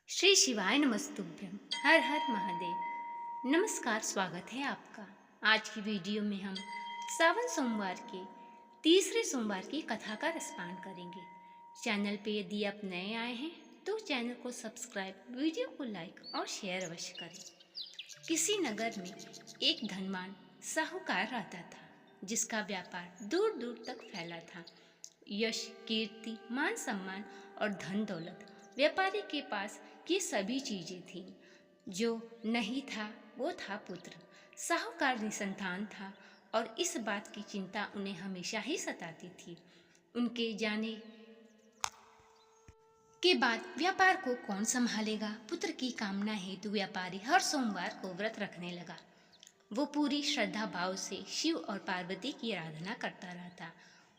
श्री शिवाय नमस्तुभ्यम। हर हर महादेव। नमस्कार, स्वागत है आपका। आज की वीडियो में हम सावन सोमवार के तीसरे सोमवार की कथा का रसपान करेंगे। चैनल पे यदि आप नए आए हैं तो चैनल को सब्सक्राइब, वीडियो को लाइक और शेयर अवश्य करें। किसी नगर में एक धनवान साहूकार रहता था, जिसका व्यापार दूर दूर तक फैला था। यश, कीर्ति, मान सम्मान और धन दौलत व्यापारी के पास ये सभी चीजें थीं। जो नहीं था वो था पुत्र। साहूकार निसंतान था और इस बात की चिंता उन्हें हमेशा ही सताती थी। उनके जाने के बाद व्यापार को कौन संभालेगा। पुत्र की कामना हेतु व्यापारी हर सोमवार को व्रत रखने लगा। वो पूरी श्रद्धा भाव से शिव और पार्वती की आराधना करता रहता।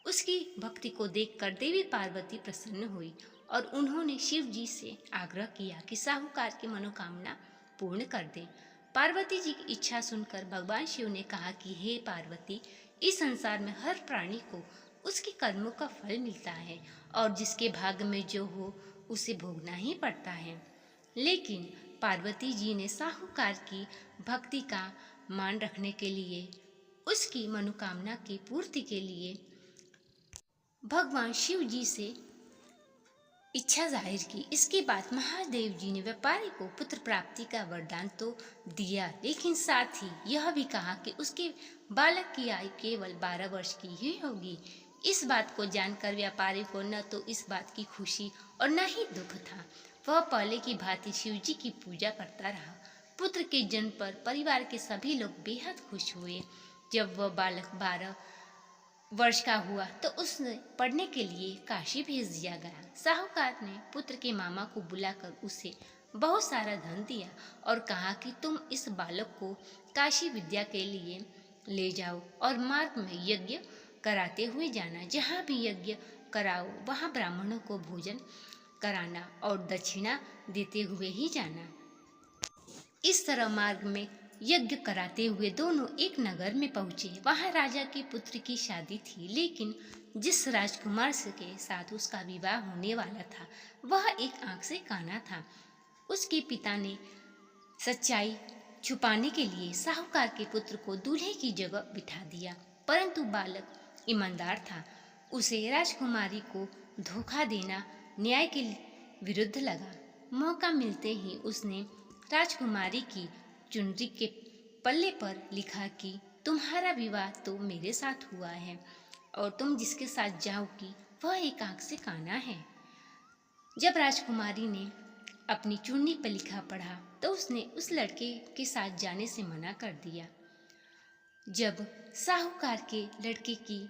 उसकी भक्ति को देखकर देवी पार्वती प्रसन्न हुई और उन्होंने शिव जी से आग्रह किया कि साहूकार की मनोकामना पूर्ण कर दे। पार्वती जी की इच्छा सुनकर भगवान शिव ने कहा कि हे पार्वती, इस संसार में हर प्राणी को उसके कर्मों का फल मिलता है और जिसके भाग्य में जो हो उसे भोगना ही पड़ता है। लेकिन पार्वती जी ने साहूकार की भक्ति का मान रखने के लिए, उसकी मनोकामना की पूर्ति के लिए भगवान शिव जी से इच्छा जाहिर की। इसके बाद महादेव जी ने व्यापारी को पुत्र प्राप्ति का वरदान तो दिया, लेकिन साथ ही यह भी कहा कि उसके बालक की आयु केवल 12 वर्ष की ही होगी। इस बात को जानकर व्यापारी को न तो इस बात की खुशी और न ही दुख था। वह पहले की भांति शिव जी की पूजा करता रहा। पुत्र के जन्म पर परिवार के सभी लोग बेहद खुश हुए। जब वह बालक 12 वर्ष का हुआ तो उसने पढ़ने के लिए काशी भेज दिया गया। साहूकार ने पुत्र के मामा को बुलाकर उसे बहुत सारा धन दिया और कहा कि तुम इस बालक को काशी विद्या के लिए ले जाओ और मार्ग में यज्ञ कराते हुए जाना। जहाँ भी यज्ञ कराओ वहाँ ब्राह्मणों को भोजन कराना और दक्षिणा देते हुए ही जाना। इस तरह मार्ग में यज्ञ कराते हुए दोनों एक नगर में पहुंचे। वहां राजा के पुत्र की शादी थी, लेकिन जिस राजकुमार के साथ उसका विवाह होने वाला था वह एक आंख से काना था। उसके पिता ने सच्चाई छुपाने के लिए साहूकार के पुत्र को दूल्हे की जगह बिठा दिया, परंतु बालक ईमानदार था। उसे राजकुमारी को धोखा देना न्याय के विरुद्ध लगा। मौका मिलते ही उसने राजकुमारी की चुनरी के पल्ले पर लिखा कि तुम्हारा विवाह तो मेरे साथ हुआ है और तुम जिसके साथ जाओगी वह एक आंख से काना है। जब राजकुमारी ने अपनी चुन्नी पर लिखा पढ़ा तो उसने उस लड़के के साथ जाने से मना कर दिया। जब साहूकार के लड़के की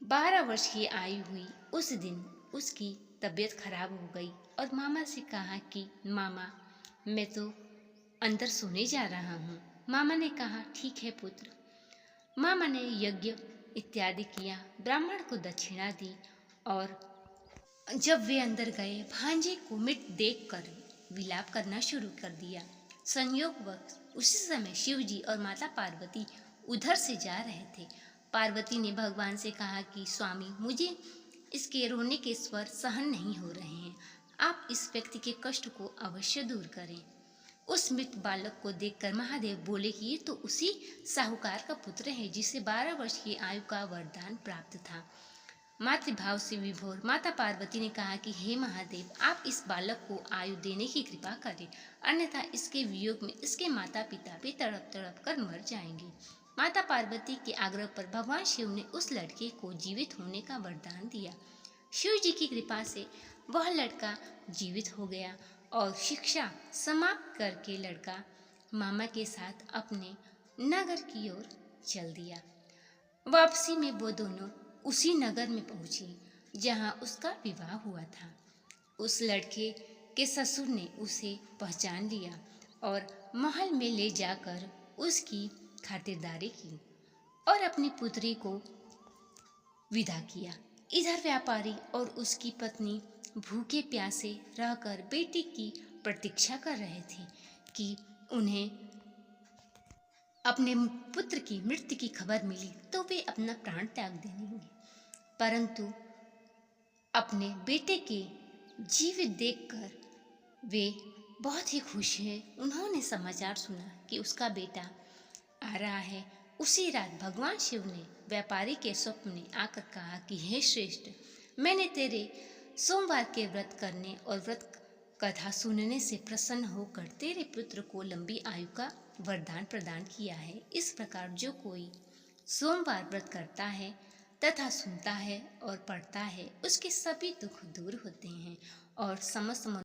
12 वर्ष की आयु हुई, उस दिन उसकी तबीयत खराब हो गई और मामा से कहा कि मामा, मैं तो अंदर सोने जा रहा हूँ। मामा ने कहा ठीक है पुत्र। मामा ने यज्ञ इत्यादि किया, ब्राह्मण को दक्षिणा दी और जब वे अंदर गए भांजे को मृत देखकर विलाप करना शुरू कर दिया। संयोगवश उसी समय शिव जी और माता पार्वती उधर से जा रहे थे। पार्वती ने भगवान से कहा कि स्वामी, मुझे इसके रोने के स्वर सहन नहीं हो रहे हैं, आप इस व्यक्ति के कष्ट को अवश्य दूर करें। उस मृत बालक को देखकर महादेव बोले कि ये तो उसी साहूकार का पुत्र है जिसे 12 वर्ष की आयु का वरदान प्राप्त था। मातृभाव से विभोर माता पार्वती ने कहा कि हे महादेव, आप इस बालक को आयु देने की कृपा करें, अन्यथा इसके वियोग में इसके माता पिता भी तड़प तड़प कर मर जाएंगे। माता पार्वती के आग्रह पर भगवान शिव ने उस लड़के को जीवित होने का वरदान दिया। शिव जी की कृपा से वह लड़का जीवित हो गया और शिक्षा समाप्त करके लड़का मामा के साथ अपने नगर की ओर चल दिया। वापसी में वो दोनों उसी नगर में पहुंचे जहां उसका विवाह हुआ था। उस लड़के के ससुर ने उसे पहचान लिया और महल में ले जाकर उसकी खातिरदारी की और अपनी पुत्री को विदा किया। इधर व्यापारी और उसकी पत्नी भूखे प्यासे रहकर बेटी की प्रतीक्षा कर रहे थे कि उन्हें अपने पुत्र की मृत्यु की खबर मिली तो वे अपना प्राण त्याग देंगे, परंतु अपने बेटे के जीवित देखकर वे बहुत ही खुश है। उन्होंने समाचार सुना कि उसका बेटा आ रहा है। उसी रात भगवान शिव ने व्यापारी के स्वप्न में आकर कहा कि हे श्रेष्ठ, मैंने तेरे सोमवार के व्रत करने और व्रत कथा सुनने से प्रसन्न होकर तेरे पुत्र को लंबी आयु का वरदान प्रदान किया है। इस प्रकार जो कोई सोमवार व्रत करता है तथा सुनता है और पढ़ता है, उसके सभी दुख दूर होते हैं और समस्त